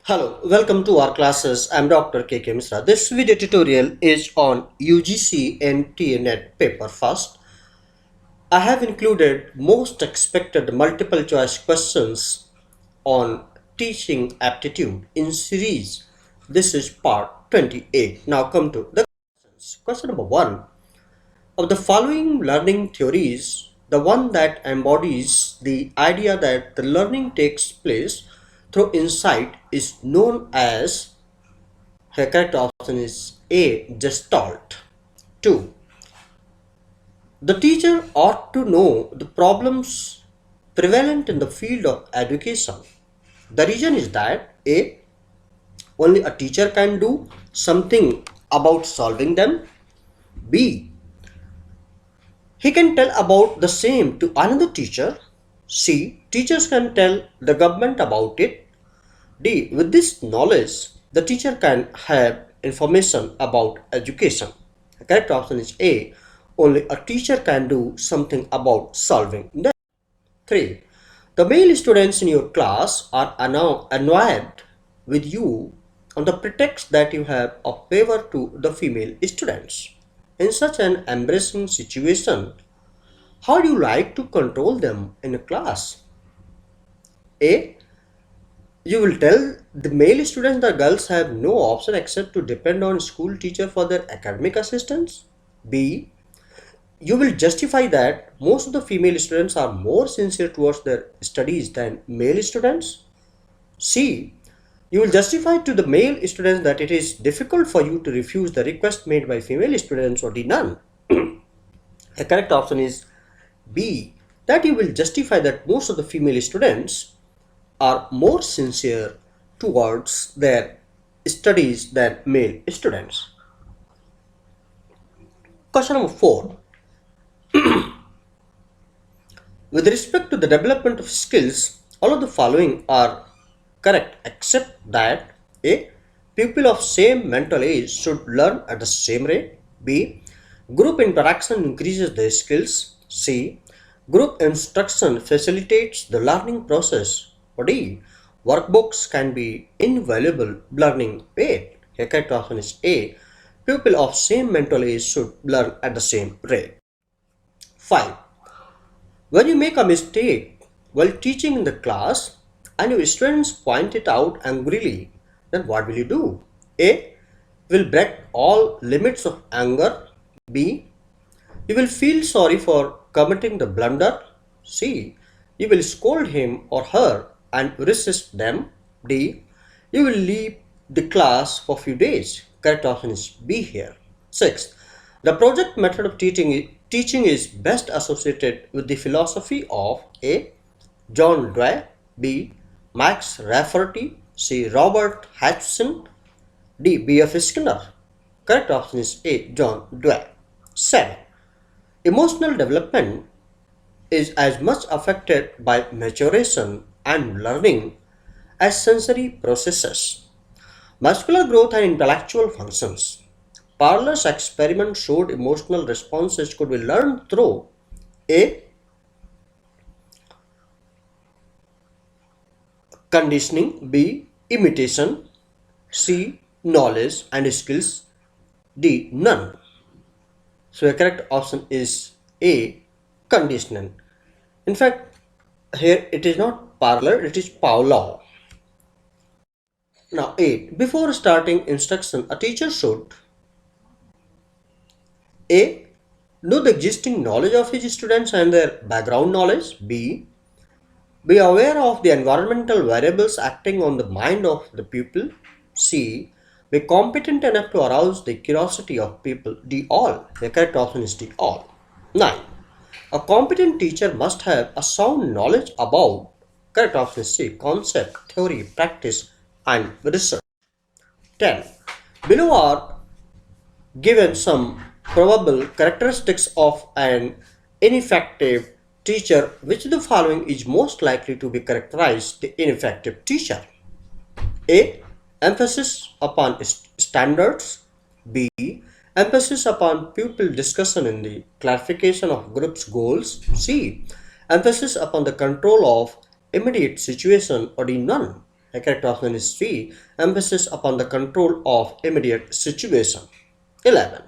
Hello, welcome to our classes. I'm Dr. K.K. Misra. This video tutorial is on UGC NTA net paper first. I have included most expected multiple choice questions on teaching aptitude in series. This is part 28. Now come to the questions. Question number 1. Of the following learning theories, the one that embodies the idea that the learning takes place through insight is known as. The correct option is A. Gestalt. 2. The teacher ought to know the problems prevalent in the field of education. The reason is that A. Only a teacher can do something about solving them. B. He can tell about the same to another teacher. C. Teachers can tell the government about it. D. With this knowledge, the teacher can have information about education. The correct option is A. Only a teacher can do something about solving them. 3. The male students in your class are annoyed with you on the pretext that you have a favor to the female students. In such an embarrassing situation, how do you like to control them in a class? A. You will tell the male students that girls have no option except to depend on school teacher for their academic assistance. B. You will justify that most of the female students are more sincere towards their studies than male students. C. You will justify to the male students that it is difficult for you to refuse the request made by female students or the none. The correct option is B. That you will justify that most of the female students are more sincere towards their studies than male students. Question number 4. With respect to the development of skills, all of the following are correct except that A. People of same mental age should learn at the same rate. B. Group interaction increases their skills. C. Group instruction facilitates the learning process. Or D. Workbooks can be invaluable learning aid. The correct option is A. People of same mental age should learn at the same rate. 5. When you make a mistake while teaching in the class and your students point it out angrily, then what will you do? A. Will break all limits of anger. B. You will feel sorry for committing the blunder. C. You will scold him or her and resist them. D. You will leave the class for a few days. Correct option is B here. 6. The project method of teaching is best associated with the philosophy of A. John Dewey. B. Max Rafferty. C. Robert Hutchison. D. B.F. Skinner. Correct option is A. John Dewey. 7. Emotional development is as much affected by maturation and learning as sensory processes. Muscular growth and intellectual functions. Parler's experiment showed emotional responses could be learned through A. Conditioning. B. Imitation. C. Knowledge and skills. D. None. So the correct option is A. Conditioning. In fact, here it is not parlor, it is Pavlov. Now 8. Before starting instruction, a teacher should A. Know the existing knowledge of his students and their background knowledge. B. Be aware of the environmental variables acting on the mind of the pupil. C. Be competent enough to arouse the curiosity of people. D. All. The correct option is D. All. 9. A competent teacher must have a sound knowledge about, correct option is C, concept, theory, practice, and research. 10. Below are given some probable characteristics of an ineffective teacher. Which of the following is most likely to be characterized the ineffective teacher? A. Emphasis upon standards. B. Emphasis upon pupil discussion in the clarification of group's goals. C. Emphasis upon the control of immediate situation. Or D. None. The correct option is C. Emphasis upon the control of immediate situation. 11.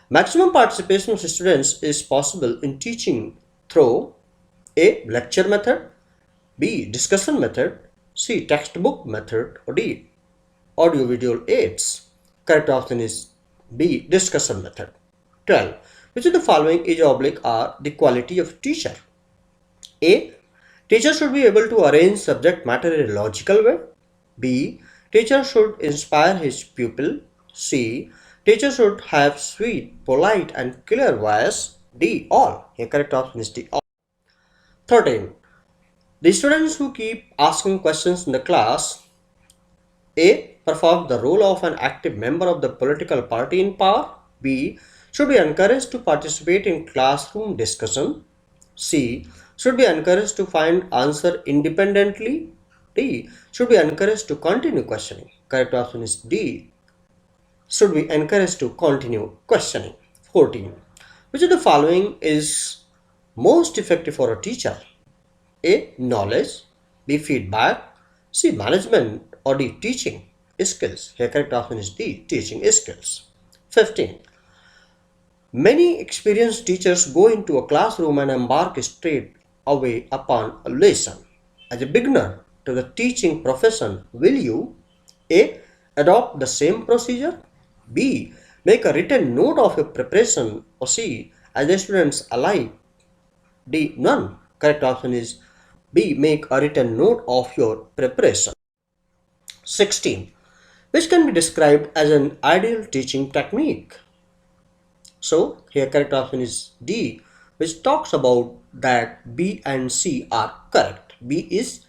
Maximum participation of students is possible in teaching through A. Lecture method, B. Discussion method, C. Textbook method, or D. Audio visual aids. Correct option is B. Discussion method. 12. Which of the following is oblique are the quality of teacher? A. Teacher should be able to arrange subject matter in a logical way. B. Teacher should inspire his pupil. C. Teacher should have sweet, polite, and clear voice. D. All. A correct option is D. All. 13. The students who keep asking questions in the class A. Perform the role of an active member of the political party in power. B. Should be encouraged to participate in classroom discussion. C. Should be encouraged to find answer independently. D. Should be encouraged to continue questioning. Correct option is D. Should be encouraged to continue questioning. 14. Which of the following is most effective for a teacher? A. Knowledge, B. Feedback, C. Management, or D. Teaching skills. Here correct option is D. Teaching skills. 15. Many experienced teachers go into a classroom and embark straight away upon a lesson. As a beginner to the teaching profession, will you A. Adopt the same procedure, B. Make a written note of your preparation, or C. As the students alike, D. None. Correct option is B. Make a written note of your preparation. 16. Which can be described as an ideal teaching technique? So here correct option is D, which talks about that B and C are correct. B is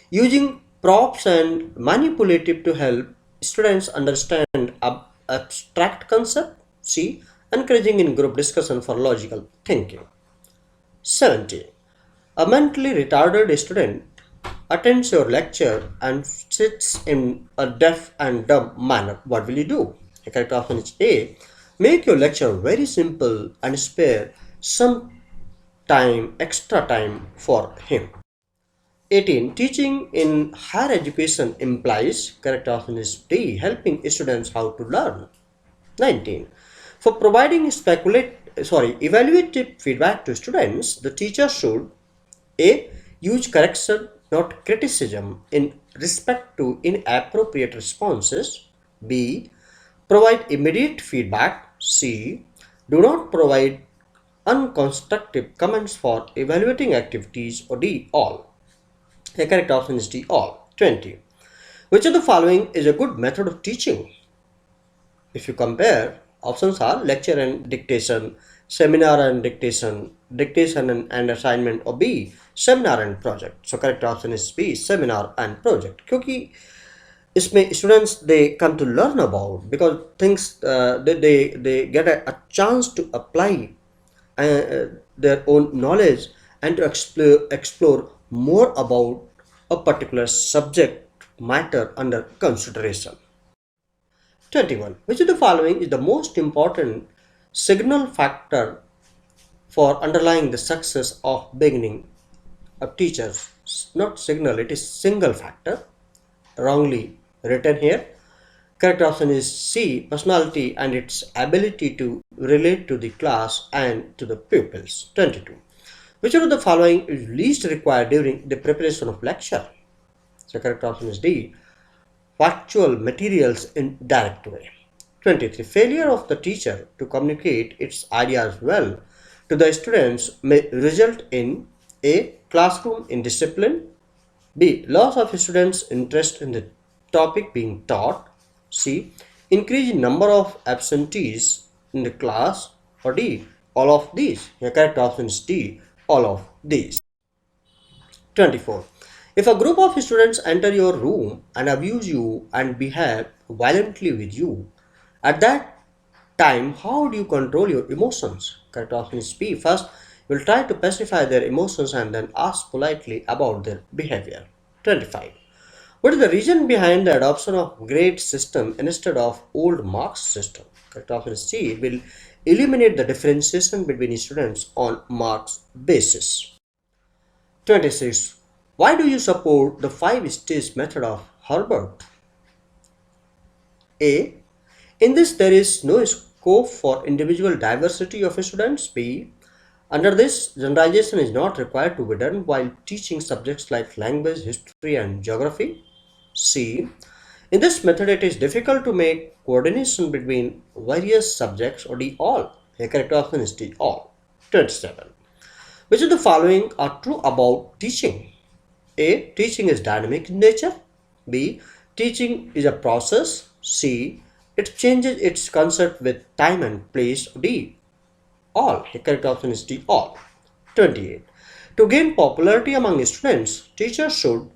using props and manipulative to help students understand abstract concept. C. Encouraging in group discussion for logical thinking. 17. A mentally retarded student attends your lecture and sits in a deaf and dumb manner. What will you do? The correct option is A. Make your lecture very simple and spare some extra time for him. 18. Teaching in higher education implies, correct option is D. Helping students how to learn. 19. For providing evaluative feedback to students, the teacher should A. Use correction, not criticism, in respect to inappropriate responses. B. Provide immediate feedback. C. Do not provide unconstructive comments for evaluating activities. Or D. All. The correct option is D. All. 20. Which of the following is a good method of teaching? If you compare, options are lecture and dictation, seminar and dictation, dictation and assignment, or B. Seminar and project. So correct option is B. Seminar and project. क्योंकि इसमें students they come to learn about because things they get a chance to apply their own knowledge and to explore more about a particular subject matter under consideration. 21. Which of the following is the most important signal factor for underlying the success of beginning of teachers? Not signal, it is single factor. Wrongly written here. Correct option is C. Personality and its ability to relate to the class and to the pupils. 22. Which of the following is least required during the preparation of lecture? So correct option is D. Factual materials in direct way. 23. Failure of the teacher to communicate its ideas well to the students may result in A. Classroom indiscipline, B. Loss of students' interest in the topic being taught, C. Increase in number of absentees in the class, or D. All of these. The correct option is D. All of these. 24. If a group of students enter your room and abuse you and behave violently with you, at that time, how do you control your emotions? Correct option is B. First, you will try to pacify their emotions and then ask politely about their behavior. 25. What is the reason behind the adoption of grade system instead of old marks system? Correct option is C. It will eliminate the differentiation between students on marks basis. 26. Why do you support the 5-stage method of Herbert. A. In this, there is no scope for individual diversity of students. B. Under this, generalization is not required to be done while teaching subjects like language, history, and geography. C. In this method, it is difficult to make coordination between various subjects or D. All. A correct option is D. All. 27. Which of the following are true about teaching? A. Teaching is dynamic in nature. B. Teaching is a process. C. It changes its concept with time and place. D. All. The correct option is D. All. 28. To gain popularity among students, teachers should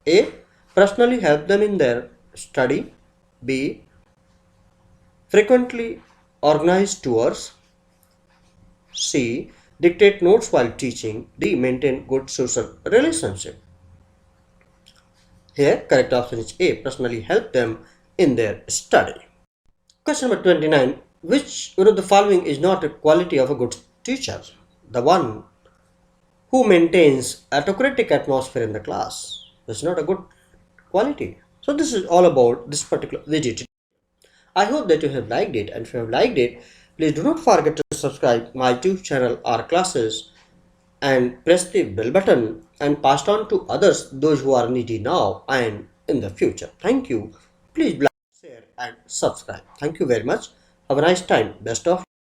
A. Personally help them in their study. B. Frequently organize tours. C. Dictate notes while teaching. D. Maintain good social relationship. Here, correct option is A. Personally help them in their study. Question number 29. Which one of the following is not a quality of a good teacher? The one who maintains autocratic atmosphere in the class. That's not a good quality. So this is all about this particular video. I hope that you have liked it, and if you have liked it, please do not forget to subscribe my YouTube channel or classes and press the bell button and pass it on to others, those who are needy now and in the future. Thank you. Please like, share and subscribe. Thank you very much. Have a nice time. Best of